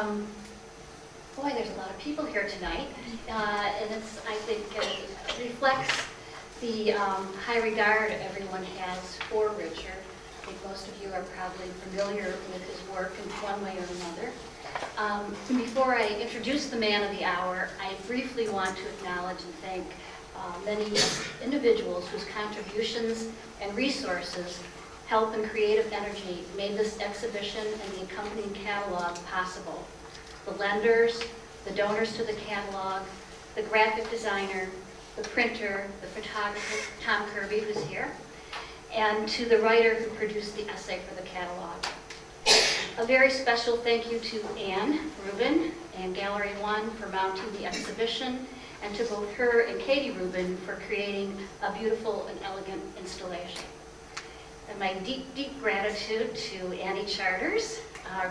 Boy, there's a lot of people here tonight, and it's, I think, reflects the high regard everyone has for Richard. I think most of you are probably familiar with his work in one way or another. Before I introduce the man of the hour, I briefly want to acknowledge and thank many individuals whose contributions and resources, help, and creative energy made this exhibition and the accompanying catalog possible. The lenders, the donors to the catalog, the graphic designer, the printer, the photographer, Tom Kirby, who's here, and to the writer who produced the essay for the catalog. A very special thank you to Anne Rubin and Gallery One for mounting the exhibition, and to both her and Katie Rubin for creating a beautiful and elegant installation. And my deep, deep gratitude to Annie Charters,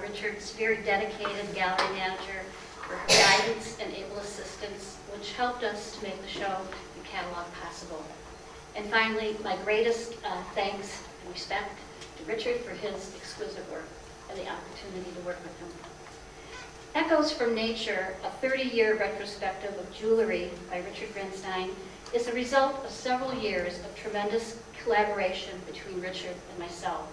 Richard's very dedicated gallery manager, for her guidance and able assistance, which helped us to make the show and catalog possible. And finally, my greatest thanks and respect to Richard for his exquisite work and the opportunity to work with him. Echoes from Nature, a 30-year retrospective of jewelry by Richard Grinstein, is a result of several years of tremendous collaboration between Richard and myself.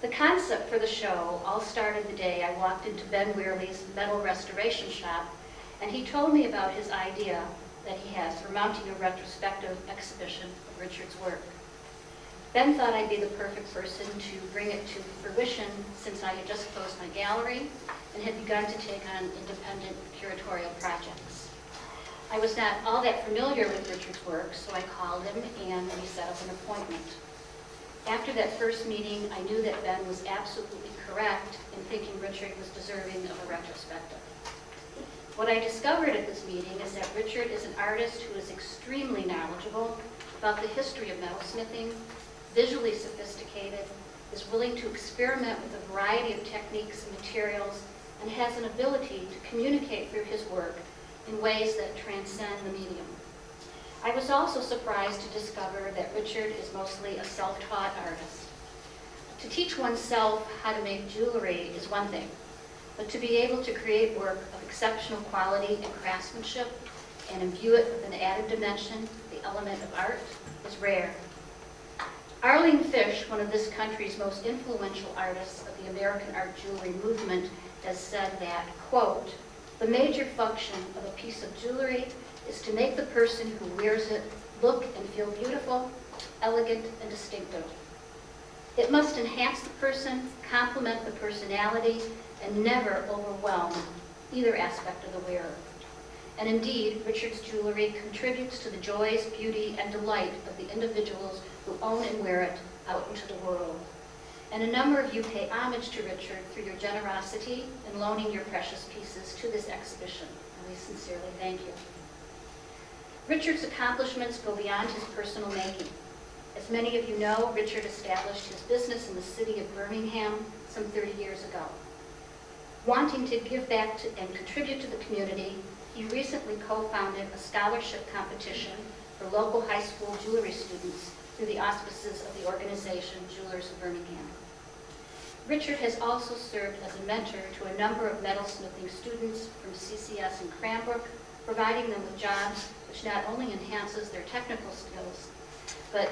The concept for the show all started the day I walked into Ben Weirley's metal restoration shop, and he told me about his idea that he has for mounting a retrospective exhibition of Richard's work. Ben thought I'd be the perfect person to bring it to fruition, since I had just closed my gallery and had begun to take on independent curatorial projects. I was not all that familiar with Richard's work, so I called him and we set up an appointment. After that first meeting, I knew that Ben was absolutely correct in thinking Richard was deserving of a retrospective. What I discovered at this meeting is that Richard is an artist who is extremely knowledgeable about the history of metalsmithing, visually sophisticated, is willing to experiment with a variety of techniques and materials, and has an ability to communicate through his work in ways that transcend the medium. I was also surprised to discover that Richard is mostly a self-taught artist. To teach oneself how to make jewelry is one thing, but to be able to create work of exceptional quality and craftsmanship and imbue it with an added dimension, the element of art, is rare. Arlene Fish, one of this country's most influential artists of the American art jewelry movement, has said that, quote, "The major function of a piece of jewelry is to make the person who wears it look and feel beautiful, elegant, and distinctive. It must enhance the person, complement the personality, and never overwhelm either aspect of the wearer." And indeed, Richard's jewelry contributes to the joys, beauty, and delight of the individuals who own and wear it out into the world. And a number of you pay homage to Richard through your generosity in loaning your precious pieces to this exhibition, and we sincerely thank you. Richard's accomplishments go beyond his personal making. As many of you know, Richard established his business in the city of Birmingham some 30 years ago. Wanting to give back to and contribute to the community, he recently co-founded a scholarship competition for local high school jewelry students through the auspices of the organization Jewelers of Birmingham. Richard has also served as a mentor to a number of metalsmithing students from CCS in Cranbrook, providing them with jobs which not only enhances their technical skills, but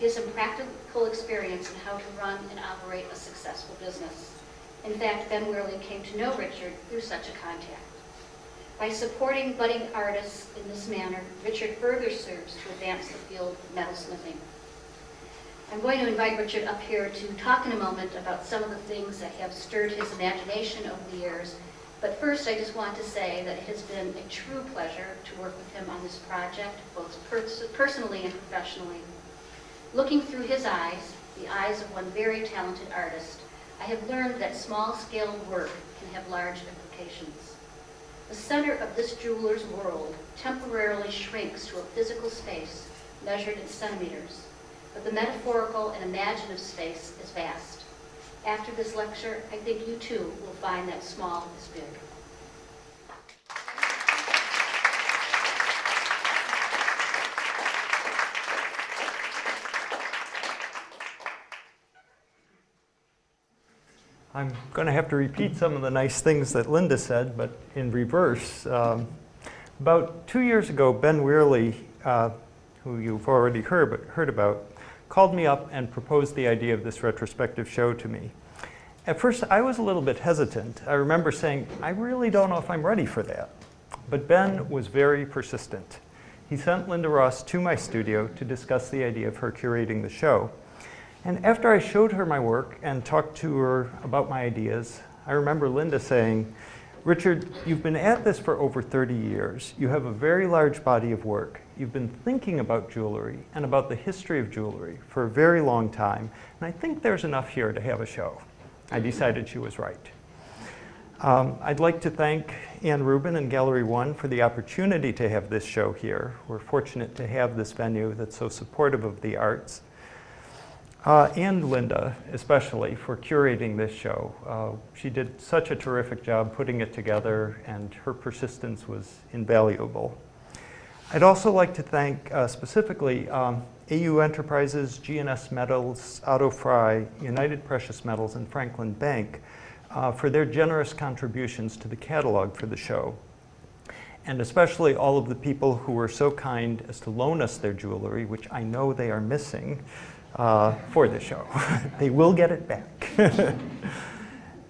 gives them practical experience in how to run and operate a successful business. In fact, Ben Weirley came to know Richard through such a contact. By supporting budding artists in this manner, Richard further serves to advance the field of metalsmithing. I'm going to invite Richard up here to talk in a moment about some of the things that have stirred his imagination over the years. But first, I just want to say that it has been a true pleasure to work with him on this project, both personally and professionally. Looking through his eyes, the eyes of one very talented artist, I have learned that small-scale work can have large implications. The center of this jeweler's world temporarily shrinks to a physical space measured in centimeters, but the metaphorical and imaginative space is vast. After this lecture, I think you too will find that small is big. I'm going to have to repeat some of the nice things that Linda said, but in reverse. About 2 years ago, Ben Weirley, who you've already heard about, called me up and proposed the idea of this retrospective show to me. At first, I was a little bit hesitant. I remember saying, I really don't know if I'm ready for that. But Ben was very persistent. He sent Linda Ross to my studio to discuss the idea of her curating the show. And after I showed her my work and talked to her about my ideas, I remember Linda saying, Richard, you've been at this for over 30 years. You have a very large body of work. You've been thinking about jewelry and about the history of jewelry for a very long time, and I think there's enough here to have a show. I decided she was right. I'd like to thank Ann Rubin and Gallery One for the opportunity to have this show here. We're fortunate to have this venue that's so supportive of the arts. And Linda, especially, for curating this show. She did such a terrific job putting it together, and her persistence was invaluable. I'd also like to thank specifically AU Enterprises, GNS Metals, Otto Fry, United Precious Metals, and Franklin Bank for their generous contributions to the catalog for the show. And especially all of the people who were so kind as to loan us their jewelry, which I know they are missing, for the show. They will get it back.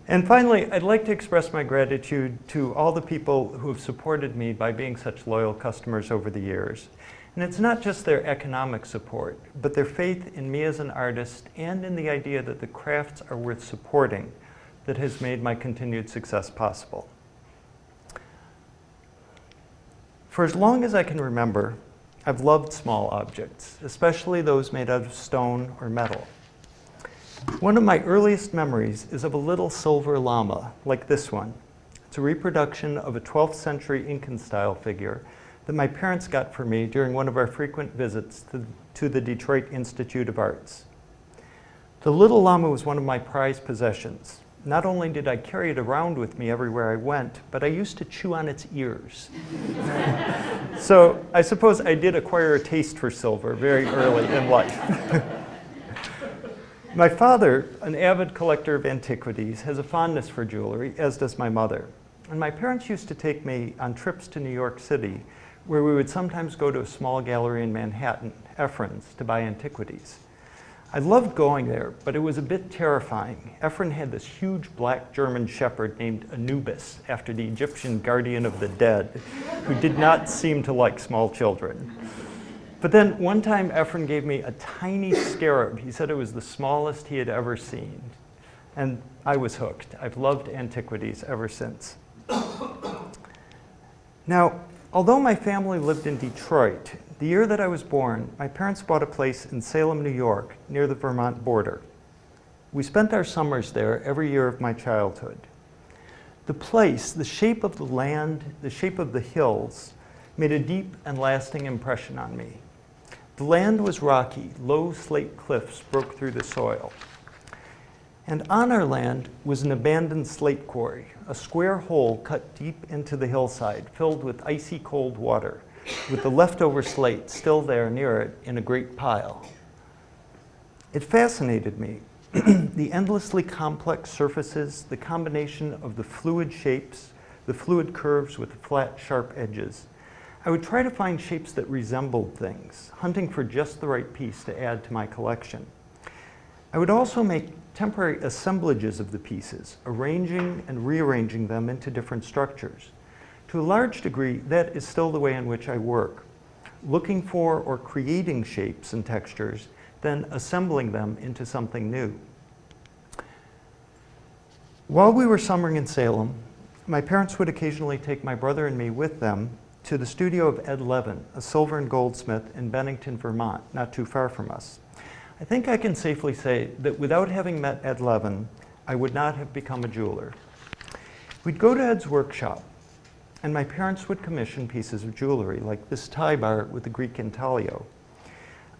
And finally, I'd like to express my gratitude to all the people who have supported me by being such loyal customers over the years. And it's not just their economic support, but their faith in me as an artist and in the idea that the crafts are worth supporting that has made my continued success possible. For as long as I can remember, I've loved small objects, especially those made out of stone or metal. One of my earliest memories is of a little silver llama, like this one. It's a reproduction of a 12th century Incan-style figure that my parents got for me during one of our frequent visits to the Detroit Institute of Arts. The little llama was one of my prized possessions. Not only did I carry it around with me everywhere I went, but I used to chew on its ears. So I suppose I did acquire a taste for silver very early in life. My father, an avid collector of antiquities, has a fondness for jewelry, as does my mother. And my parents used to take me on trips to New York City, where we would sometimes go to a small gallery in Manhattan, Efren's, to buy antiquities. I loved going there, but it was a bit terrifying. Efren had this huge black German shepherd named Anubis, after the Egyptian guardian of the dead, who did not seem to like small children. But then one time Efren gave me a tiny scarab. He said it was the smallest he had ever seen. And I was hooked. I've loved antiquities ever since. Now, although my family lived in Detroit, the year that I was born, my parents bought a place in Salem, New York, near the Vermont border. We spent our summers there every year of my childhood. The place, the shape of the land, the shape of the hills, made a deep and lasting impression on me. The land was rocky, low slate cliffs broke through the soil. And on our land was an abandoned slate quarry, a square hole cut deep into the hillside, filled with icy cold water, with the leftover slate still there near it in a great pile. It fascinated me, the endlessly complex surfaces, the combination of the fluid shapes, the fluid curves with the flat, sharp edges. I would try to find shapes that resembled things, hunting for just the right piece to add to my collection. I would also make temporary assemblages of the pieces, arranging and rearranging them into different structures. To a large degree, that is still the way in which I work, looking for or creating shapes and textures, then assembling them into something new. While we were summering in Salem, my parents would occasionally take my brother and me with them to the studio of Ed Levin, a silver and goldsmith in Bennington, Vermont, not too far from us. I think I can safely say that without having met Ed Levin, I would not have become a jeweler. We'd go to Ed's workshop, and my parents would commission pieces of jewelry, like this tie bar with the Greek intaglio.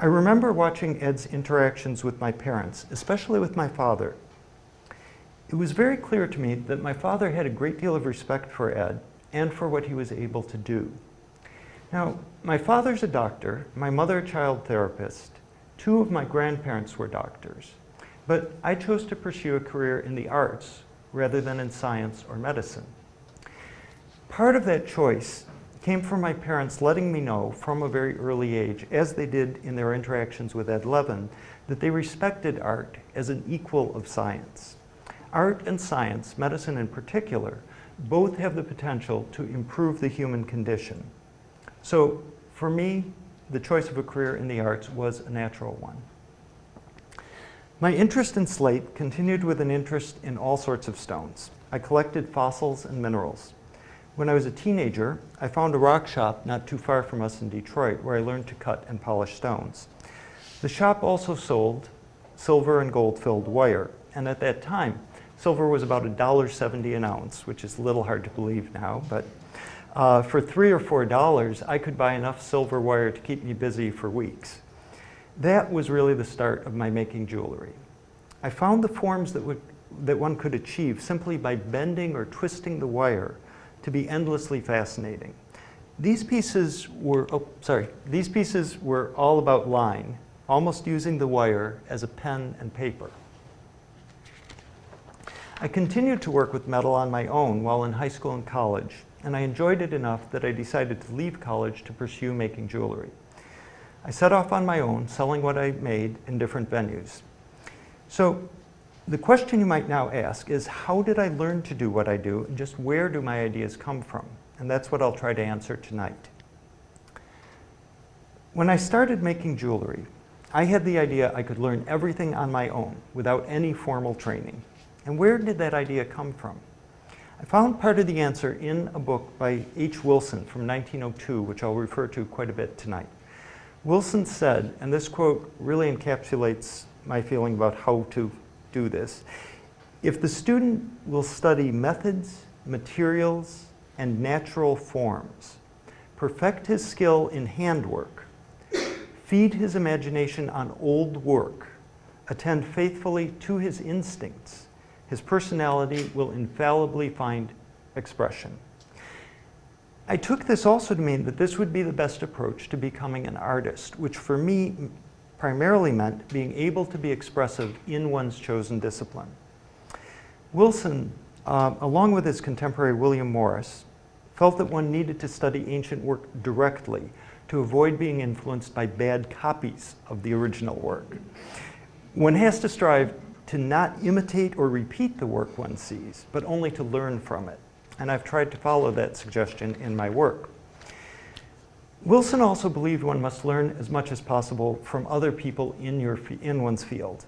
I remember watching Ed's interactions with my parents, especially with my father. It was very clear to me that my father had a great deal of respect for Ed and for what he was able to do. Now, my father's a doctor, my mother a child therapist. Two of my grandparents were doctors. but I chose to pursue a career in the arts rather than in science or medicine. Part of that choice came from my parents letting me know from a very early age, as they did in their interactions with Ed Levin, that they respected art as an equal of science. Art and science, medicine in particular, both have the potential to improve the human condition. So for me, the choice of a career in the arts was a natural one. My interest in slate continued with an interest in all sorts of stones. I collected fossils and minerals. When I was a teenager, I found a rock shop not too far from us in Detroit where I learned to cut and polish stones. The shop also sold silver and gold-filled wire, and at that time, silver was about $1.70 an ounce, which is a little hard to believe now, but for $3 or $4, I could buy enough silver wire to keep me busy for weeks. That was really the start of my making jewelry. I found the forms that one could achieve simply by bending or twisting the wire to be endlessly fascinating. These pieces were all about line, almost using the wire as a pen and paper. I continued to work with metal on my own while in high school and college, and I enjoyed it enough that I decided to leave college to pursue making jewelry. I set off on my own, selling what I made in different venues. So the question you might now ask is, how did I learn to do what I do, and just where do my ideas come from? And that's what I'll try to answer tonight. When I started making jewelry, I had the idea I could learn everything on my own without any formal training. And where did that idea come from? I found part of the answer in a book by H. Wilson from 1902, which I'll refer to quite a bit tonight. Wilson said, and this quote really encapsulates my feeling about how to do this, if the student will study methods, materials, and natural forms, perfect his skill in handwork, feed his imagination on old work, attend faithfully to his instincts, his personality will infallibly find expression. I took this also to mean that this would be the best approach to becoming an artist, which for me primarily meant being able to be expressive in one's chosen discipline. Wilson, along with his contemporary William Morris, felt that one needed to study ancient work directly to avoid being influenced by bad copies of the original work. One has to strive to not imitate or repeat the work one sees, but only to learn from it. And I've tried to follow that suggestion in my work. Wilson also believed one must learn as much as possible from other people in one's field.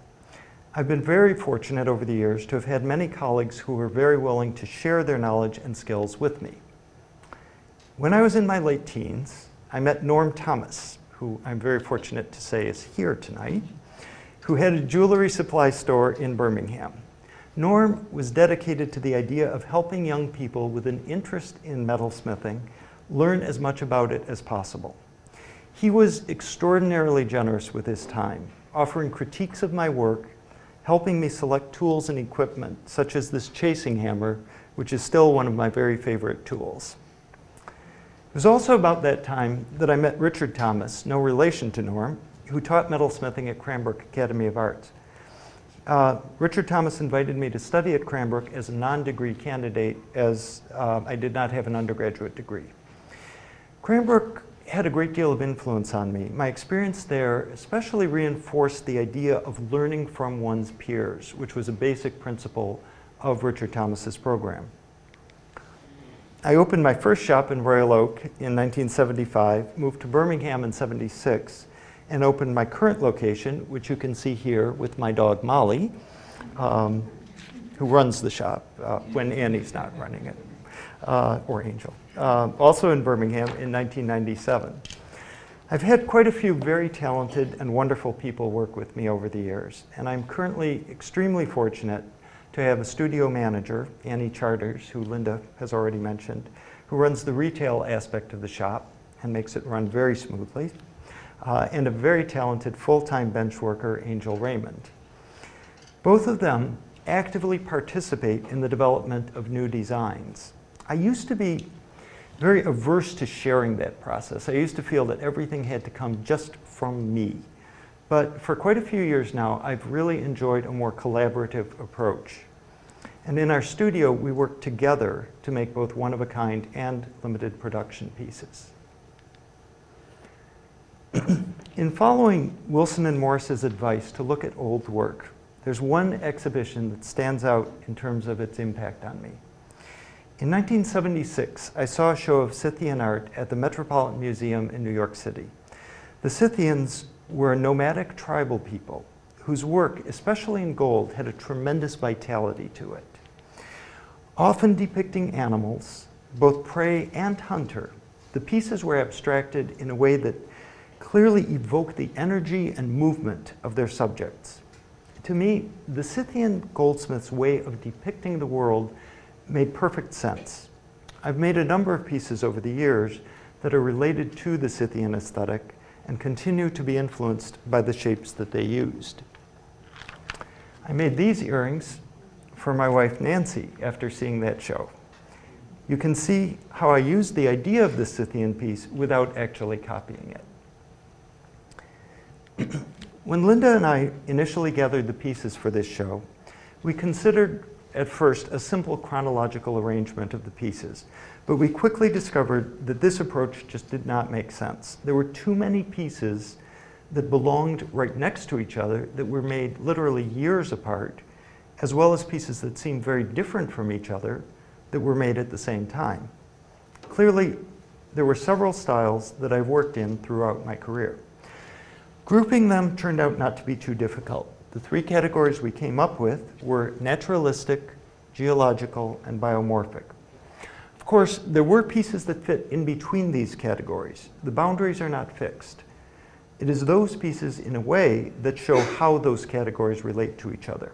I've been very fortunate over the years to have had many colleagues who were very willing to share their knowledge and skills with me. When I was in my late teens, I met Norm Thomas, who I'm very fortunate to say is here tonight, who had a jewelry supply store in Birmingham. Norm was dedicated to the idea of helping young people with an interest in metalsmithing learn as much about it as possible. He was extraordinarily generous with his time, offering critiques of my work, helping me select tools and equipment, such as this chasing hammer, which is still one of my very favorite tools. It was also about that time that I met Richard Thomas, no relation to Norm, who taught metalsmithing at Cranbrook Academy of Art. Richard Thomas invited me to study at Cranbrook as a non-degree candidate, as I did not have an undergraduate degree. Cranbrook had a great deal of influence on me. My experience there especially reinforced the idea of learning from one's peers, which was a basic principle of Richard Thomas's program. I opened my first shop in Royal Oak in 1975, moved to Birmingham in '76, and opened my current location, which you can see here with my dog Molly, who runs the shop when Annie's not running it, or Angel. Also in Birmingham in 1997. I've had quite a few very talented and wonderful people work with me over the years, and I'm currently extremely fortunate to have a studio manager, Annie Charters, who Linda has already mentioned, who runs the retail aspect of the shop and makes it run very smoothly, and a very talented full-time bench worker, Angel Raymond. Both of them actively participate in the development of new designs. I used to be very averse to sharing that process. I used to feel that everything had to come just from me. But for quite a few years now, I've really enjoyed a more collaborative approach. And in our studio, we work together to make both one-of-a-kind and limited production pieces. In following Wilson and Morris's advice to look at old work, there's one exhibition that stands out in terms of its impact on me. In 1976, I saw a show of Scythian art at the Metropolitan Museum in New York City. The Scythians were a nomadic tribal people whose work, especially in gold, had a tremendous vitality to it. Often depicting animals, both prey and hunter, the pieces were abstracted in a way that clearly evoked the energy and movement of their subjects. To me, the Scythian goldsmith's way of depicting the world made perfect sense. I've made a number of pieces over the years that are related to the Scythian aesthetic and continue to be influenced by the shapes that they used. I made these earrings for my wife Nancy after seeing that show. You can see how I used the idea of the Scythian piece without actually copying it. When Linda and I initially gathered the pieces for this show, we considered at first a simple chronological arrangement of the pieces, but we quickly discovered that this approach just did not make sense. There were too many pieces that belonged right next to each other that were made literally years apart, as well as pieces that seemed very different from each other that were made at the same time. Clearly, there were several styles that I've worked in throughout my career. Grouping them turned out not to be too difficult. The three categories we came up with were naturalistic, geological, and biomorphic. Of course, there were pieces that fit in between these categories. The boundaries are not fixed. It is those pieces, in a way, that show how those categories relate to each other.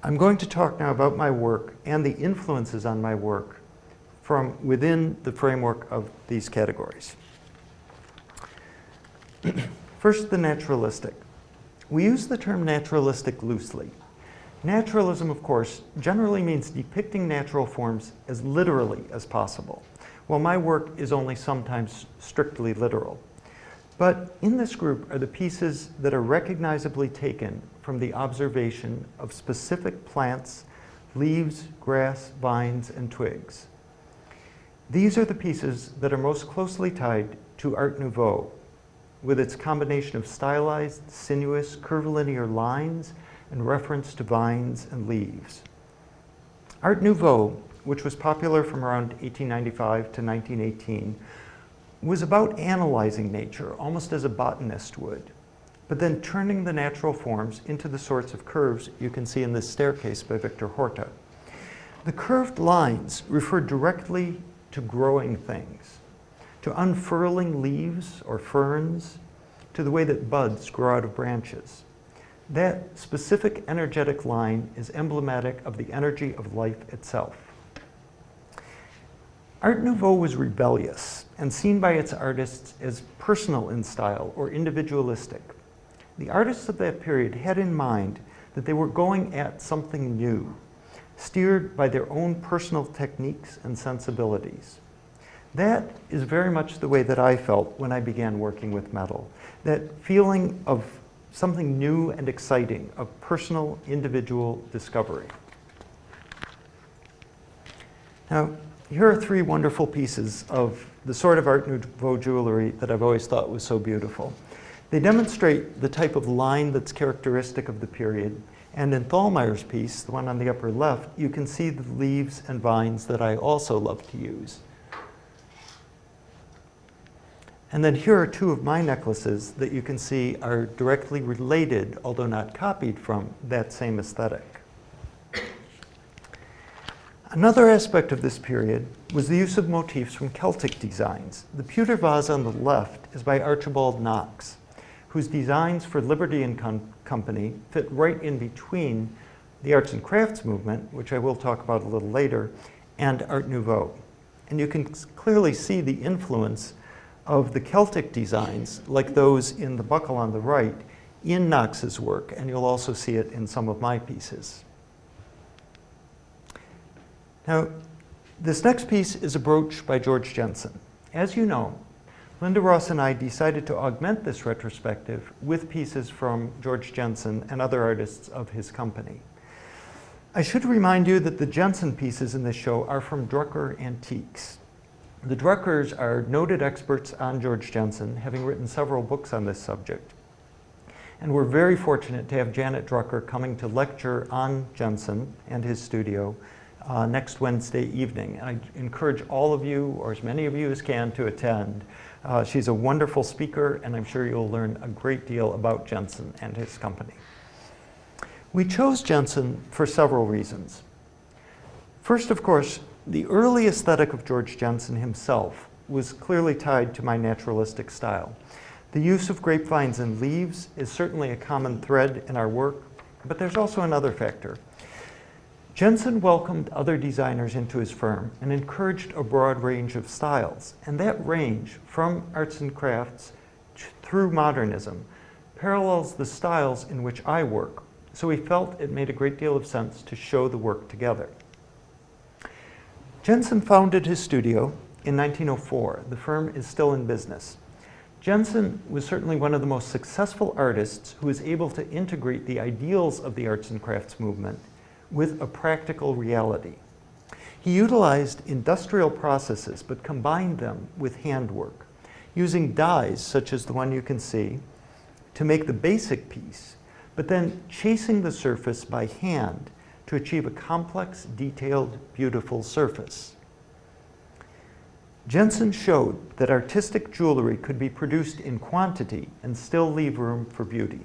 I'm going to talk now about my work and the influences on my work from within the framework of these categories. First, the naturalistic. We use the term naturalistic loosely. Naturalism, of course, generally means depicting natural forms as literally as possible, while my work is only sometimes strictly literal. But in this group are the pieces that are recognizably taken from the observation of specific plants, leaves, grass, vines, and twigs. These are the pieces that are most closely tied to Art Nouveau, with its combination of stylized, sinuous, curvilinear lines and reference to vines and leaves. Art Nouveau, which was popular from around 1895 to 1918, was about analyzing nature, almost as a botanist would, but then turning the natural forms into the sorts of curves you can see in this staircase by Victor Horta. The curved lines refer directly to growing things, to unfurling leaves or ferns, to the way that buds grow out of branches. That specific energetic line is emblematic of the energy of life itself. Art Nouveau was rebellious and seen by its artists as personal in style or individualistic. The artists of that period had in mind that they were going at something new, steered by their own personal techniques and sensibilities. That is very much the way that I felt when I began working with metal. That feeling of something new and exciting, of personal, individual discovery. Now, here are three wonderful pieces of the sort of Art Nouveau jewelry that I've always thought was so beautiful. They demonstrate the type of line that's characteristic of the period, and in Thalmaier's piece, the one on the upper left, you can see the leaves and vines that I also love to use. And then here are two of my necklaces that you can see are directly related, although not copied from, that same aesthetic. Another aspect of this period was the use of motifs from Celtic designs. The pewter vase on the left is by Archibald Knox, whose designs for Liberty and Company fit right in between the arts and crafts movement, which I will talk about a little later, and Art Nouveau. And you can clearly see the influence of the Celtic designs, like those in the buckle on the right, in Knox's work, and you'll also see it in some of my pieces. Now, this next piece is a brooch by George Jensen. As you know, Linda Ross and I decided to augment this retrospective with pieces from George Jensen and other artists of his company. I should remind you that the Jensen pieces in this show are from Drucker Antiques. The Druckers are noted experts on George Jensen, having written several books on this subject. And we're very fortunate to have Janet Drucker coming to lecture on Jensen and his studio next Wednesday evening. And I encourage all of you, or as many of you as can, to attend. She's a wonderful speaker, and I'm sure you'll learn a great deal about Jensen and his company. We chose Jensen for several reasons. First, of course, the early aesthetic of George Jensen himself was clearly tied to my naturalistic style. The use of grapevines and leaves is certainly a common thread in our work, but there's also another factor. Jensen welcomed other designers into his firm and encouraged a broad range of styles, and that range, from arts and crafts through modernism, parallels the styles in which I work, so we felt it made a great deal of sense to show the work together. Jensen founded his studio in 1904. The firm is still in business. Jensen was certainly one of the most successful artists who was able to integrate the ideals of the arts and crafts movement with a practical reality. He utilized industrial processes but combined them with handwork, using dies such as the one you can see to make the basic piece, but then chasing the surface by hand to achieve a complex, detailed, beautiful surface. Jensen showed that artistic jewelry could be produced in quantity and still leave room for beauty.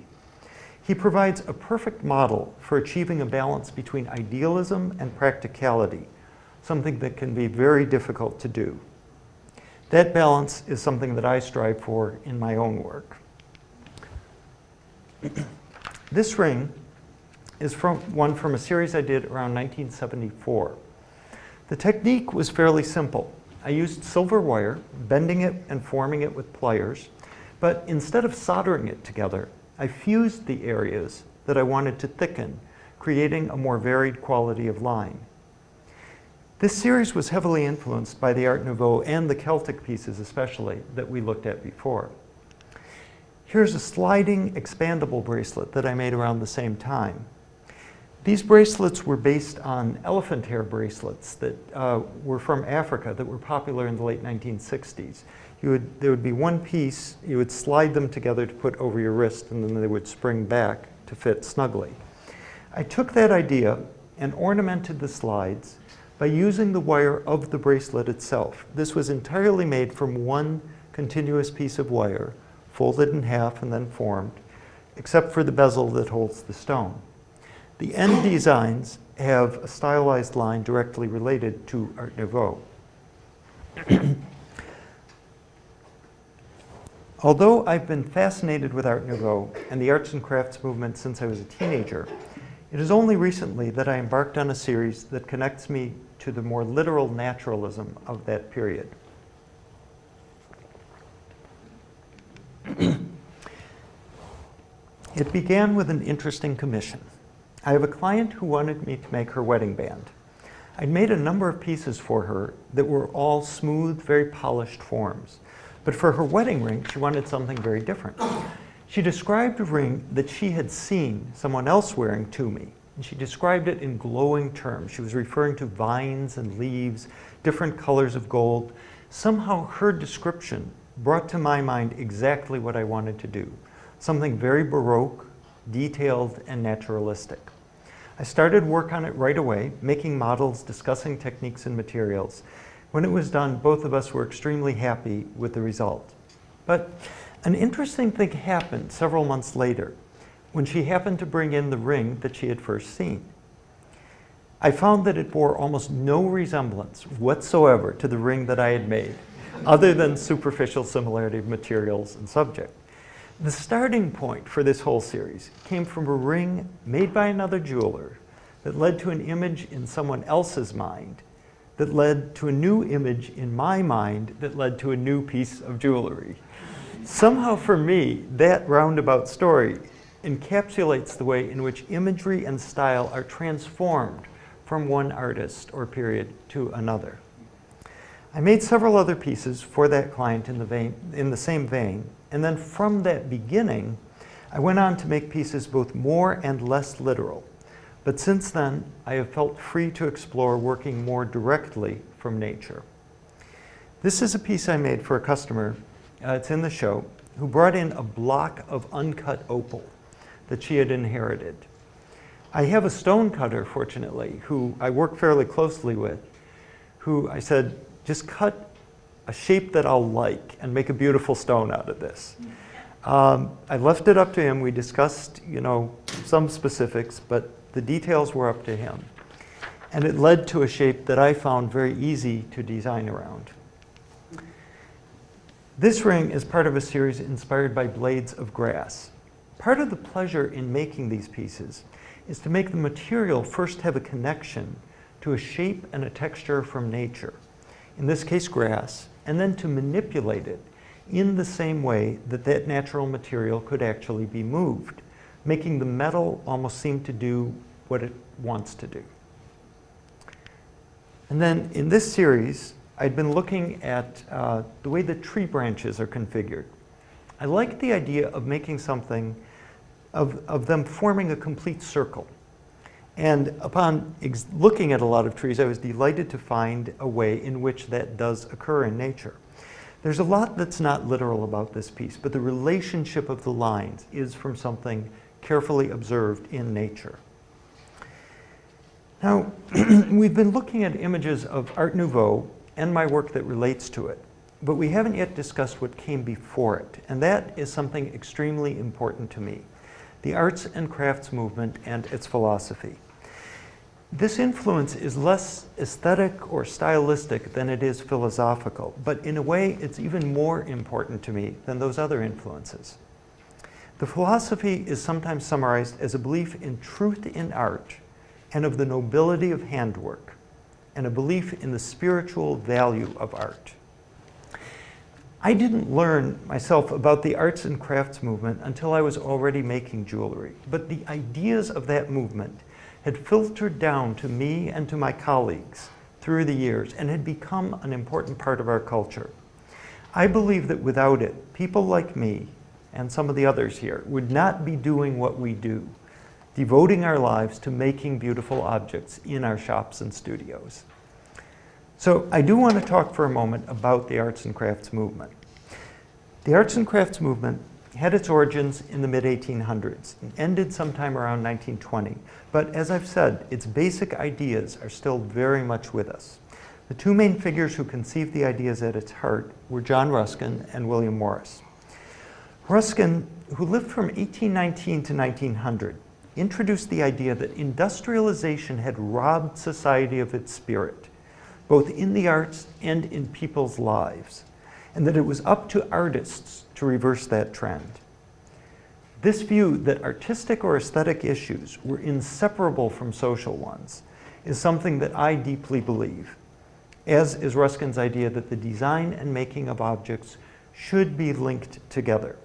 He provides a perfect model for achieving a balance between idealism and practicality, something that can be very difficult to do. That balance is something that I strive for in my own work. This ring is one from a series I did around 1974. The technique was fairly simple. I used silver wire, bending it and forming it with pliers, but instead of soldering it together, I fused the areas that I wanted to thicken, creating a more varied quality of line. This series was heavily influenced by the Art Nouveau and the Celtic pieces especially that we looked at before. Here's a sliding expandable bracelet that I made around the same time. These bracelets were based on elephant hair bracelets that were from Africa that were popular in the late 1960s. There would be one piece, you would slide them together to put over your wrist, and then they would spring back to fit snugly. I took that idea and ornamented the slides by using the wire of the bracelet itself. This was entirely made from one continuous piece of wire, folded in half and then formed, except for the bezel that holds the stone. The end designs have a stylized line directly related to Art Nouveau. Although I've been fascinated with Art Nouveau and the arts and crafts movement since I was a teenager, it is only recently that I embarked on a series that connects me to the more literal naturalism of that period. It began with an interesting commission. I have a client who wanted me to make her wedding band. I'd made a number of pieces for her that were all smooth, very polished forms. But for her wedding ring, she wanted something very different. She described a ring that she had seen someone else wearing to me, and she described it in glowing terms. She was referring to vines and leaves, different colors of gold. Somehow her description brought to my mind exactly what I wanted to do, something very Baroque, detailed, and naturalistic. I started work on it right away, making models, discussing techniques and materials. When it was done, both of us were extremely happy with the result. But an interesting thing happened several months later when she happened to bring in the ring that she had first seen. I found that it bore almost no resemblance whatsoever to the ring that I had made, other than superficial similarity of materials and subject. The starting point for this whole series came from a ring made by another jeweler that led to an image in someone else's mind, that led to a new image in my mind, that led to a new piece of jewelry. Somehow for me, that roundabout story encapsulates the way in which imagery and style are transformed from one artist or period to another. I made several other pieces for that client in the same vein, and then from that beginning, I went on to make pieces both more and less literal. But since then, I have felt free to explore working more directly from nature. This is a piece I made for a customer, it's in the show, who brought in a block of uncut opal that she had inherited. I have a stone cutter, fortunately, who I work fairly closely with, who I said, just cut a shape that I'll like and make a beautiful stone out of this. I left it up to him. We discussed, some specifics, but the details were up to him. And it led to a shape that I found very easy to design around. This ring is part of a series inspired by blades of grass. Part of the pleasure in making these pieces is to make the material first have a connection to a shape and a texture from nature, in this case grass, and then to manipulate it in the same way that that natural material could actually be moved, making the metal almost seem to do what it wants to do. And then in this series, I'd been looking at the way the tree branches are configured. I liked the idea of making something of them forming a complete circle. And upon looking at a lot of trees, I was delighted to find a way in which that does occur in nature. There's a lot that's not literal about this piece, but the relationship of the lines is from something carefully observed in nature. Now, we've been looking at images of Art Nouveau and my work that relates to it, but we haven't yet discussed what came before it, and that is something extremely important to me, the arts and crafts movement and its philosophy. This influence is less aesthetic or stylistic than it is philosophical, but in a way it's even more important to me than those other influences. The philosophy is sometimes summarized as a belief in truth in art and of the nobility of handwork, and a belief in the spiritual value of art. I didn't learn myself about the arts and crafts movement until I was already making jewelry, but the ideas of that movement had filtered down to me and to my colleagues through the years and had become an important part of our culture. I believe that without it, people like me and some of the others here would not be doing what we do, devoting our lives to making beautiful objects in our shops and studios. So I do want to talk for a moment about the arts and crafts movement. The arts and crafts movement had its origins in the mid-1800s and ended sometime around 1920. But as I've said, its basic ideas are still very much with us. The two main figures who conceived the ideas at its heart were John Ruskin and William Morris. Ruskin, who lived from 1819 to 1900, introduced the idea that industrialization had robbed society of its spirit, both in the arts and in people's lives, and that it was up to artists to reverse that trend. This view that artistic or aesthetic issues were inseparable from social ones is something that I deeply believe, as is Ruskin's idea that the design and making of objects should be linked together.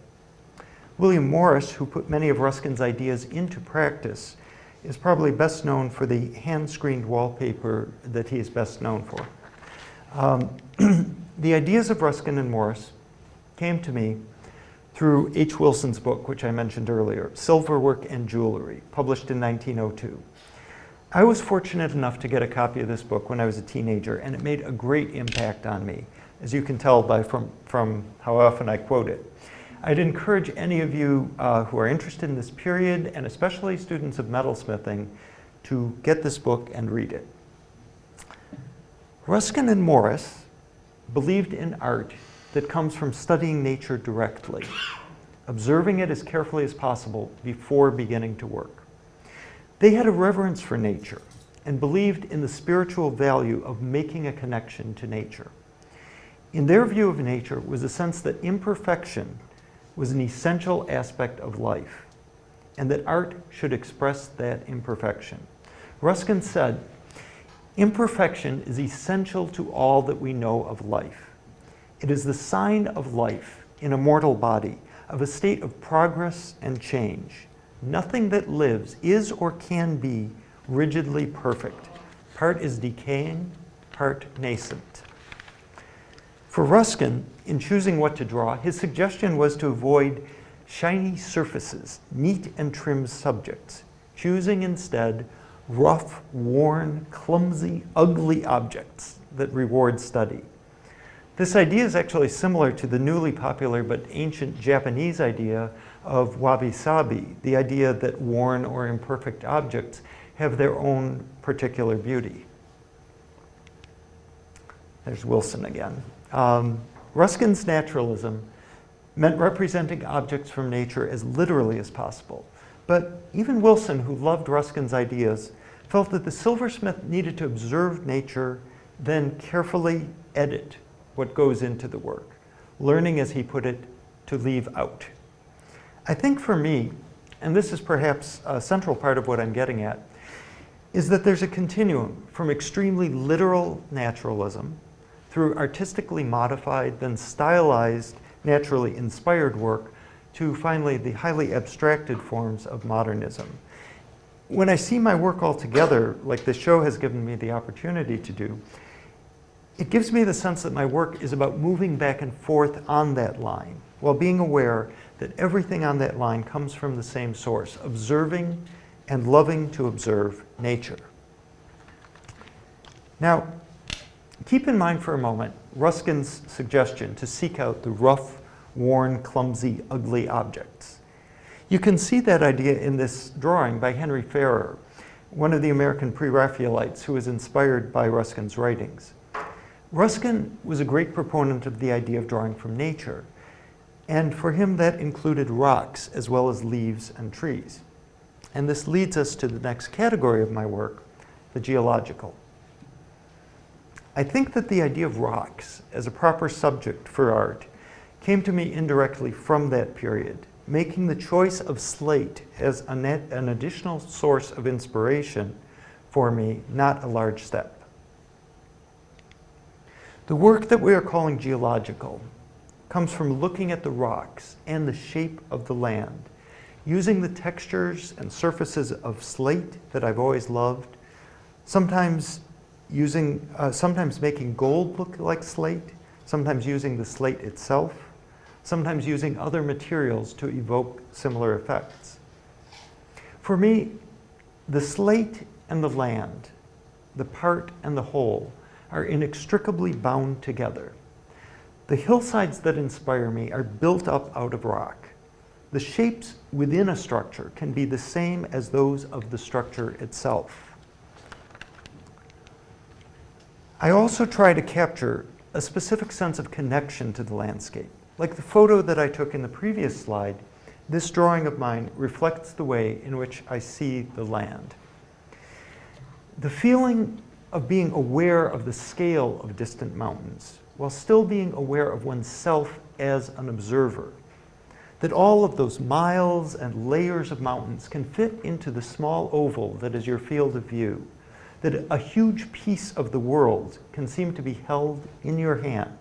William Morris, who put many of Ruskin's ideas into practice, is probably best known for the hand-screened wallpaper that he is best known for. The ideas of Ruskin and Morris came to me through H. Wilson's book, which I mentioned earlier, Silverwork and Jewelry, published in 1902. I was fortunate enough to get a copy of this book when I was a teenager, and it made a great impact on me, as you can tell from how often I quote it. I'd encourage any of you who are interested in this period, and especially students of metalsmithing, to get this book and read it. Ruskin and Morris believed in art that comes from studying nature directly, observing it as carefully as possible before beginning to work. They had a reverence for nature and believed in the spiritual value of making a connection to nature. In their view of nature was a sense that imperfection was an essential aspect of life, and that art should express that imperfection. Ruskin said, "Imperfection is essential to all that we know of life. It is the sign of life in a mortal body, of a state of progress and change. Nothing that lives is or can be rigidly perfect. Part is decaying, part nascent." For Ruskin, in choosing what to draw, his suggestion was to avoid shiny surfaces, neat and trim subjects, choosing instead rough, worn, clumsy, ugly objects that reward study. This idea is actually similar to the newly popular but ancient Japanese idea of wabi-sabi, the idea that worn or imperfect objects have their own particular beauty. There's Wilson again. Ruskin's naturalism meant representing objects from nature as literally as possible. But even Wilson, who loved Ruskin's ideas, felt that the silversmith needed to observe nature, then carefully edit what goes into the work, learning, as he put it, to leave out. I think for me, and this is perhaps a central part of what I'm getting at, is that there's a continuum from extremely literal naturalism through artistically modified, then stylized, naturally inspired work, to finally the highly abstracted forms of modernism. When I see my work all together, like the show has given me the opportunity to do, it gives me the sense that my work is about moving back and forth on that line, while being aware that everything on that line comes from the same source, observing and loving to observe nature. Now, keep in mind for a moment Ruskin's suggestion to seek out the rough, worn, clumsy, ugly objects. You can see that idea in this drawing by Henry Farrer, one of the American pre-Raphaelites who was inspired by Ruskin's writings. Ruskin was a great proponent of the idea of drawing from nature, and for him that included rocks as well as leaves and trees. And this leads us to the next category of my work, the geological. I think that the idea of rocks as a proper subject for art came to me indirectly from that period, making the choice of slate as an additional source of inspiration for me not a large step. The work that we are calling geological comes from looking at the rocks and the shape of the land, using the textures and surfaces of slate that I've always loved, sometimes making gold look like slate, sometimes using the slate itself, sometimes using other materials to evoke similar effects. For me, the slate and the land, the part and the whole, are inextricably bound together. The hillsides that inspire me are built up out of rock. The shapes within a structure can be the same as those of the structure itself. I also try to capture a specific sense of connection to the landscape. Like the photo that I took in the previous slide, this drawing of mine reflects the way in which I see the land. The feeling of being aware of the scale of distant mountains, while still being aware of oneself as an observer. That all of those miles and layers of mountains can fit into the small oval that is your field of view. That a huge piece of the world can seem to be held in your hand.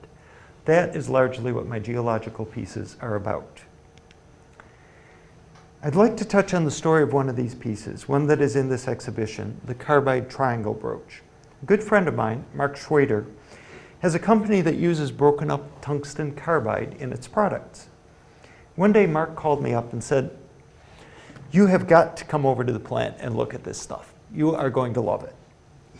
That is largely what my geological pieces are about. I'd like to touch on the story of one of these pieces, one that is in this exhibition, the carbide triangle brooch. A good friend of mine, Mark Schwader, has a company that uses broken up tungsten carbide in its products. One day Mark called me up and said, "You have got to come over to the plant and look at this stuff. You are going to love it."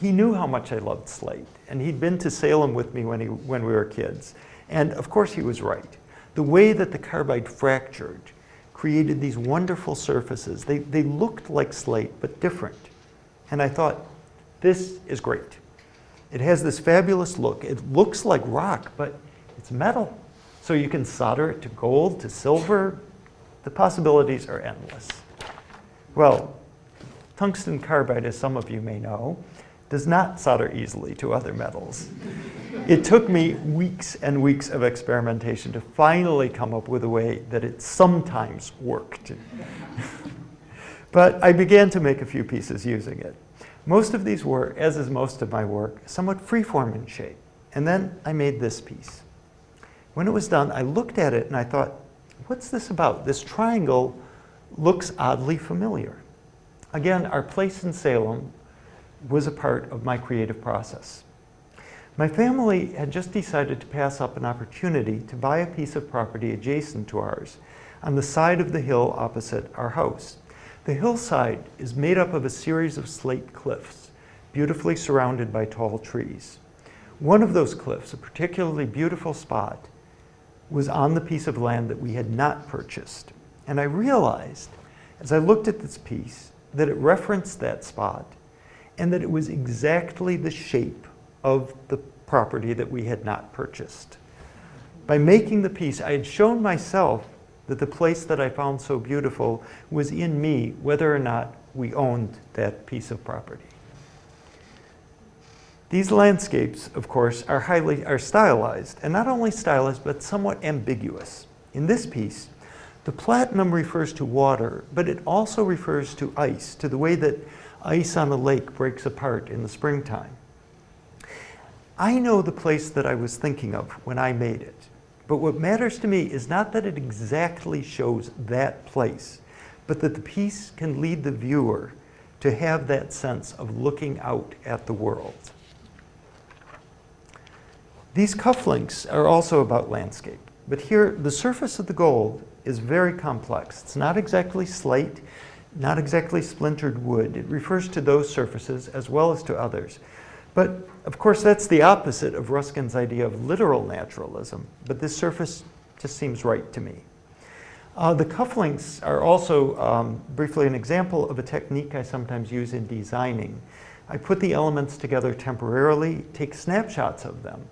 He knew how much I loved slate, and he'd been to Salem with me when we were kids. And of course he was right. The way that the carbide fractured created these wonderful surfaces. They looked like slate, but different. And I thought, this is great. It has this fabulous look. It looks like rock, but it's metal. So you can solder it to gold, to silver. The possibilities are endless. Well, tungsten carbide, as some of you may know, does not solder easily to other metals. It took me weeks and weeks of experimentation to finally come up with a way that it sometimes worked. But I began to make a few pieces using it. Most of these were, as is most of my work, somewhat freeform in shape. And then I made this piece. When it was done, I looked at it and I thought, what's this about? This triangle looks oddly familiar. Again, our place in Salem was a part of my creative process. My family had just decided to pass up an opportunity to buy a piece of property adjacent to ours on the side of the hill opposite our house. The hillside is made up of a series of slate cliffs, beautifully surrounded by tall trees. One of those cliffs, a particularly beautiful spot, was on the piece of land that we had not purchased. And I realized, as I looked at this piece, that it referenced that spot and that it was exactly the shape of the property that we had not purchased. By making the piece, I had shown myself that the place that I found so beautiful was in me, whether or not we owned that piece of property. These landscapes, of course, are stylized, and not only stylized, but somewhat ambiguous. In this piece, the platinum refers to water, but it also refers to ice, to the way that ice on a lake breaks apart in the springtime. I know the place that I was thinking of when I made it, but what matters to me is not that it exactly shows that place, but that the piece can lead the viewer to have that sense of looking out at the world. These cufflinks are also about landscape, but here the surface of the gold is very complex. It's not exactly slate, not exactly splintered wood. It refers to those surfaces as well as to others. But of course that's the opposite of Ruskin's idea of literal naturalism, but this surface just seems right to me. The cufflinks are also briefly an example of a technique I sometimes use in designing. I put the elements together temporarily, take snapshots of them,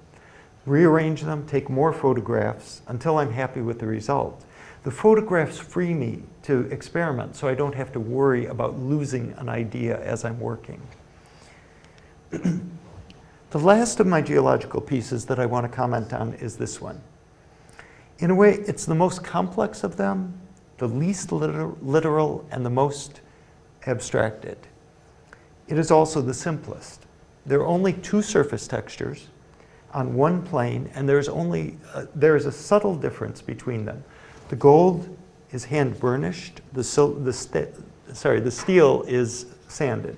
rearrange them, take more photographs until I'm happy with the result. The photographs free me to experiment, so I don't have to worry about losing an idea as I'm working. The last of my geological pieces that I want to comment on is this one. In a way, it's the most complex of them, the least literal, and the most abstracted. It is also the simplest. There are only two surface textures on one plane, and there is a subtle difference between them. The gold is hand burnished, the steel is sanded.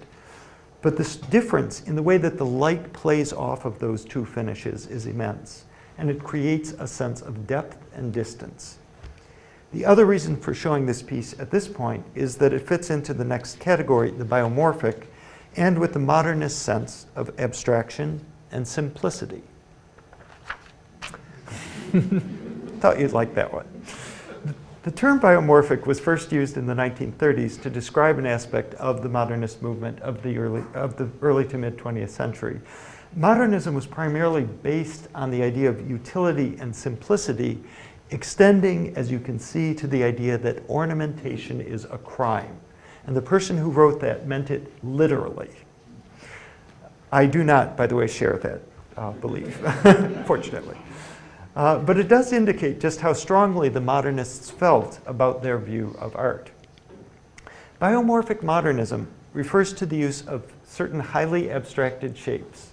But this difference in the way that the light plays off of those two finishes is immense, and it creates a sense of depth and distance. The other reason for showing this piece at this point is that it fits into the next category, the biomorphic, and with the modernist sense of abstraction and simplicity. Thought you'd like that one. The term biomorphic was first used in the 1930s to describe an aspect of the modernist movement of the early to mid 20th century. Modernism was primarily based on the idea of utility and simplicity, extending, as you can see, to the idea that ornamentation is a crime. And the person who wrote that meant it literally. I do not, by the way, share that belief, fortunately. But it does indicate just how strongly the modernists felt about their view of art. Biomorphic modernism refers to the use of certain highly abstracted shapes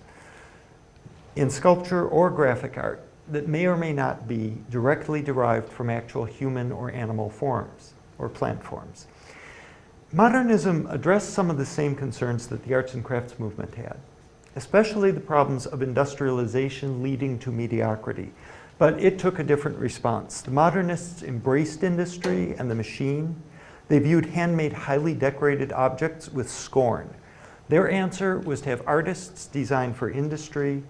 in sculpture or graphic art that may or may not be directly derived from actual human or animal forms or plant forms. Modernism addressed some of the same concerns that the arts and crafts movement had, especially the problems of industrialization leading to mediocrity. But it took a different response. The modernists embraced industry and the machine. They viewed handmade, highly decorated objects with scorn. Their answer was to have artists design for industry,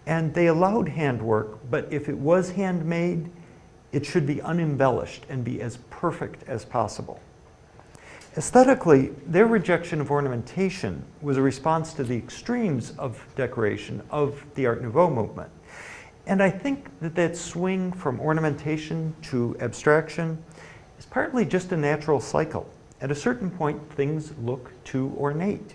and they allowed handwork, but if it was handmade, it should be unembellished and be as perfect as possible. Aesthetically, their rejection of ornamentation was a response to the extremes of decoration of the Art Nouveau movement. And I think that swing from ornamentation to abstraction is partly just a natural cycle. At a certain point, things look too ornate.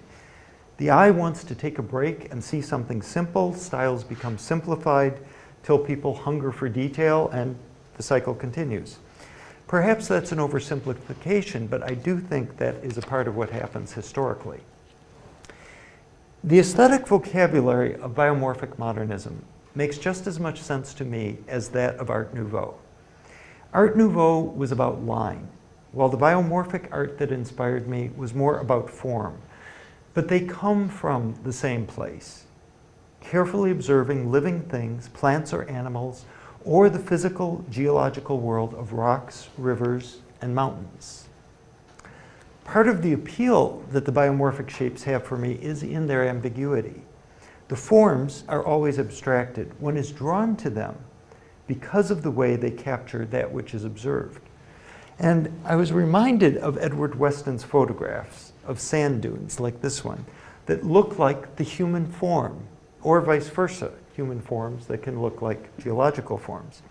The eye wants to take a break and see something simple. Styles become simplified till people hunger for detail, and the cycle continues. Perhaps that's an oversimplification, but I do think that is a part of what happens historically. The aesthetic vocabulary of biomorphic modernism makes just as much sense to me as that of Art Nouveau. Art Nouveau was about line, while the biomorphic art that inspired me was more about form. But they come from the same place. carefully observing living things, plants or animals, or the physical geological world of rocks, rivers, and mountains. Part of the appeal that the biomorphic shapes have for me is in their ambiguity. The forms are always abstracted. One is drawn to them because of the way they capture that which is observed. And I was reminded of Edward Weston's photographs of sand dunes like this one that look like the human form, or vice versa, human forms that can look like geological forms.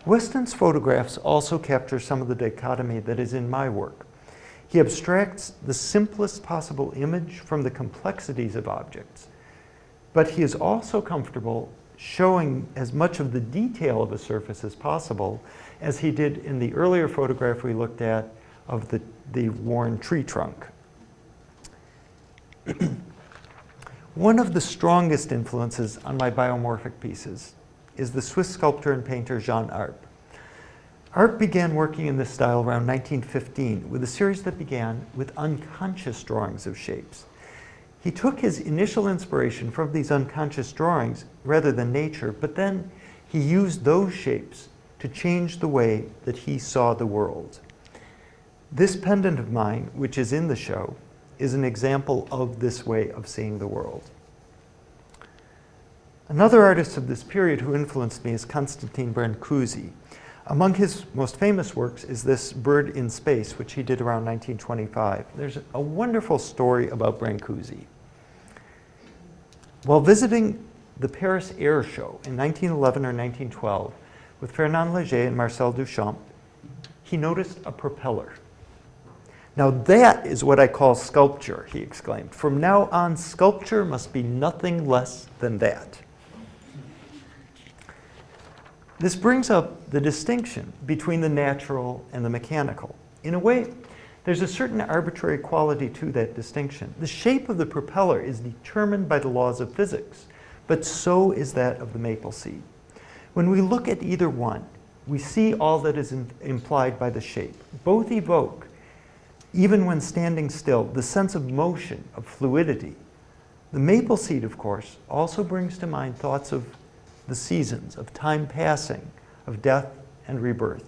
Weston's photographs also capture some of the dichotomy that is in my work. He abstracts the simplest possible image from the complexities of objects, but he is also comfortable showing as much of the detail of a surface as possible, as he did in the earlier photograph we looked at of the worn tree trunk. One of the strongest influences on my biomorphic pieces is the Swiss sculptor and painter Jean Arp. Arp began working in this style around 1915 with a series that began with unconscious drawings of shapes. He took his initial inspiration from these unconscious drawings rather than nature, but then he used those shapes to change the way that he saw the world. This pendant of mine, which is in the show, is an example of this way of seeing the world. Another artist of this period who influenced me is Constantin Brancusi. Among his most famous works is this Bird in Space, which he did around 1925. There's a wonderful story about Brancusi. While visiting the Paris Air Show in 1911 or 1912 with Fernand Léger and Marcel Duchamp, he noticed a propeller. "Now that is what I call sculpture," he exclaimed. "From now on, sculpture must be nothing less than that." This brings up the distinction between the natural and the mechanical. In a way, there's a certain arbitrary quality to that distinction. The shape of the propeller is determined by the laws of physics, but so is that of the maple seed. When we look at either one, we see all that is implied by the shape. Both evoke, even when standing still, the sense of motion, of fluidity. The maple seed, of course, also brings to mind thoughts of the seasons, of time passing, of death and rebirth.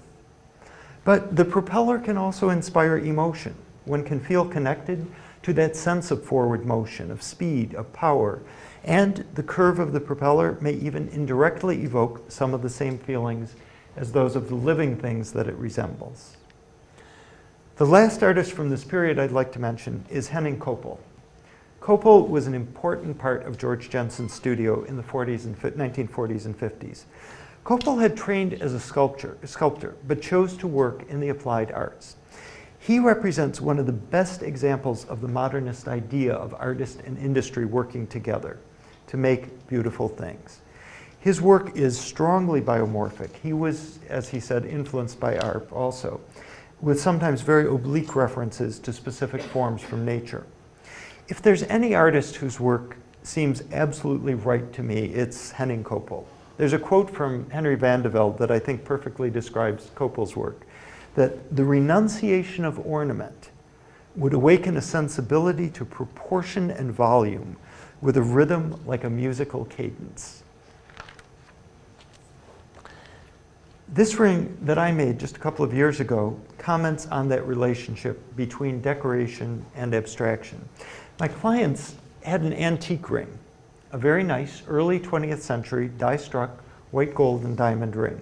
But the propeller can also inspire emotion. One can feel connected to that sense of forward motion, of speed, of power, and the curve of the propeller may even indirectly evoke some of the same feelings as those of the living things that it resembles. The last artist from this period I'd like to mention is Henning Koppel. Koppel was an important part of George Jensen's studio in the 1940s and 50s. Koppel had trained as a sculptor, but chose to work in the applied arts. He represents one of the best examples of the modernist idea of artist and industry working together to make beautiful things. His work is strongly biomorphic. He was, as he said, influenced by Arp also, with sometimes very oblique references to specific forms from nature. If there's any artist whose work seems absolutely right to me, it's Henning Koppel. There's a quote from Henry van de Velde that I think perfectly describes Koppel's work, that the renunciation of ornament would awaken a sensibility to proportion and volume with a rhythm like a musical cadence. This ring that I made just a couple of years ago comments on that relationship between decoration and abstraction. My clients had an antique ring, a very nice early 20th century die-struck white gold and diamond ring.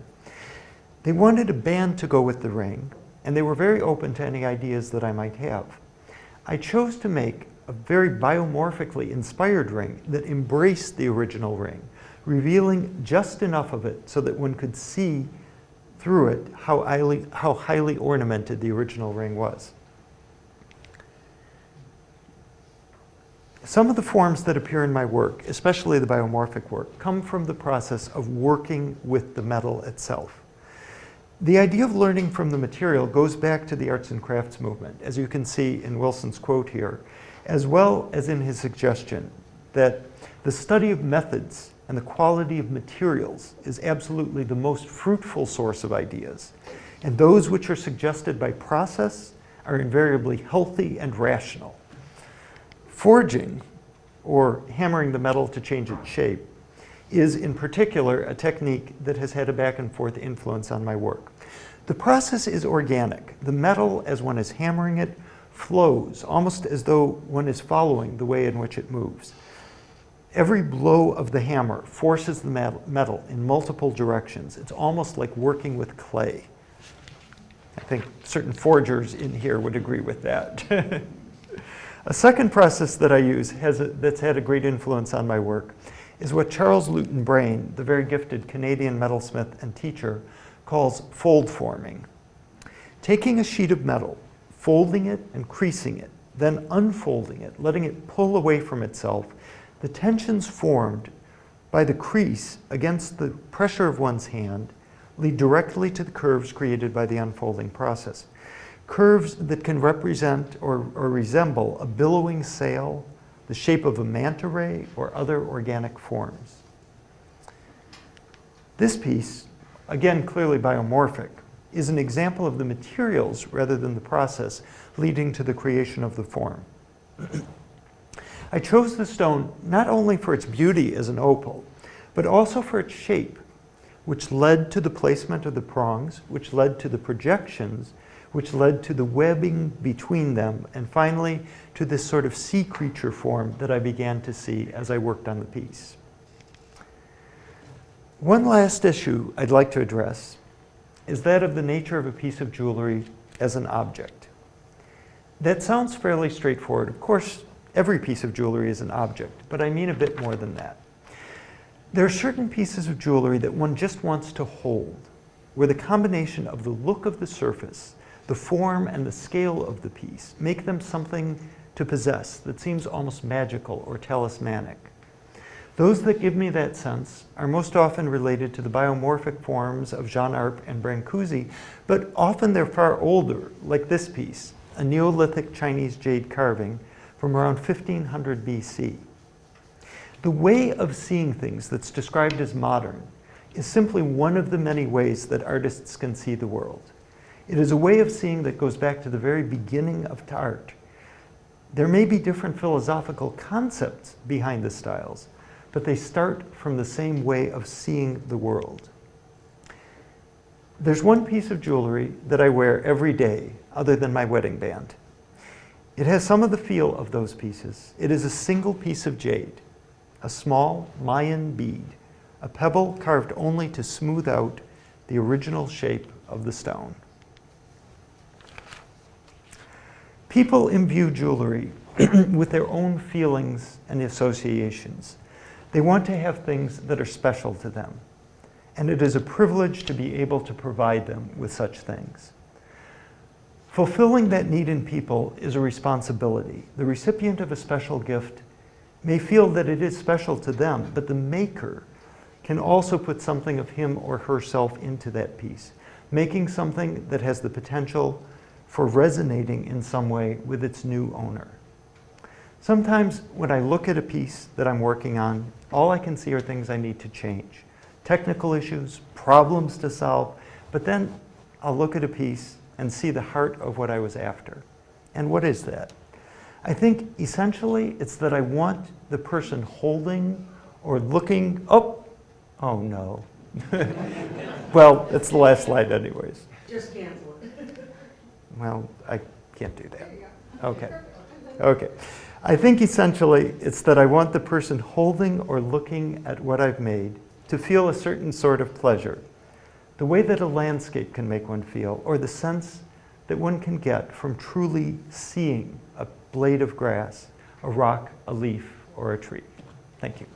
They wanted a band to go with the ring, and they were very open to any ideas that I might have. I chose to make a very biomorphically inspired ring that embraced the original ring, revealing just enough of it so that one could see through it how highly ornamented the original ring was. Some of the forms that appear in my work, especially the biomorphic work, come from the process of working with the metal itself. The idea of learning from the material goes back to the arts and crafts movement, as you can see in Wilson's quote here, as well as in his suggestion that the study of methods and the quality of materials is absolutely the most fruitful source of ideas. And those which are suggested by process are invariably healthy and rational. Forging, or hammering the metal to change its shape, is in particular a technique that has had a back and forth influence on my work. The process is organic. The metal, as one is hammering it, flows, almost as though one is following the way in which it moves. Every blow of the hammer forces the metal in multiple directions. It's almost like working with clay. I think certain forgers in here would agree with that. A second process that I use that's had a great influence on my work is what Charles Luton Brain, the very gifted Canadian metalsmith and teacher, calls fold forming. Taking a sheet of metal, folding it and creasing it, then unfolding it, letting it pull away from itself, the tensions formed by the crease against the pressure of one's hand lead directly to the curves created by the unfolding process. Curves that can represent or resemble a billowing sail, the shape of a manta ray, or other organic forms. This piece, again clearly biomorphic, is an example of the materials rather than the process leading to the creation of the form. I chose the stone not only for its beauty as an opal, but also for its shape, which led to the placement of the prongs, which led to the projections, which led to the webbing between them, and finally to this sort of sea creature form that I began to see as I worked on the piece. One last issue I'd like to address is that of the nature of a piece of jewelry as an object. That sounds fairly straightforward. Of course, every piece of jewelry is an object, but I mean a bit more than that. There are certain pieces of jewelry that one just wants to hold, where the combination of the look of the surface, the form, and the scale of the piece make them something to possess that seems almost magical or talismanic. Those that give me that sense are most often related to the biomorphic forms of Jean Arp and Brancusi, but often they're far older, like this piece, a Neolithic Chinese jade carving from around 1500 BC. The way of seeing things that's described as modern is simply one of the many ways that artists can see the world. It is a way of seeing that goes back to the very beginning of art. There may be different philosophical concepts behind the styles, but they start from the same way of seeing the world. There's one piece of jewelry that I wear every day other than my wedding band. It has some of the feel of those pieces. It is a single piece of jade, a small Mayan bead, a pebble carved only to smooth out the original shape of the stone. People imbue jewelry with their own feelings and associations. They want to have things that are special to them, and it is a privilege to be able to provide them with such things. Fulfilling that need in people is a responsibility. The recipient of a special gift may feel that it is special to them, but the maker can also put something of him or herself into that piece, making something that has the potential for resonating in some way with its new owner. Sometimes when I look at a piece that I'm working on, all I can see are things I need to change. Technical issues, problems to solve, but then I'll look at a piece and see the heart of what I was after. And what is that? I think essentially it's that I want the person holding or looking, oh no. Well, it's the last slide anyways. Just cancel it. Well, I can't do that. Okay. I think essentially it's that I want the person holding or looking at what I've made to feel a certain sort of pleasure, the way that a landscape can make one feel, or the sense that one can get from truly seeing a blade of grass, a rock, a leaf, or a tree. Thank you.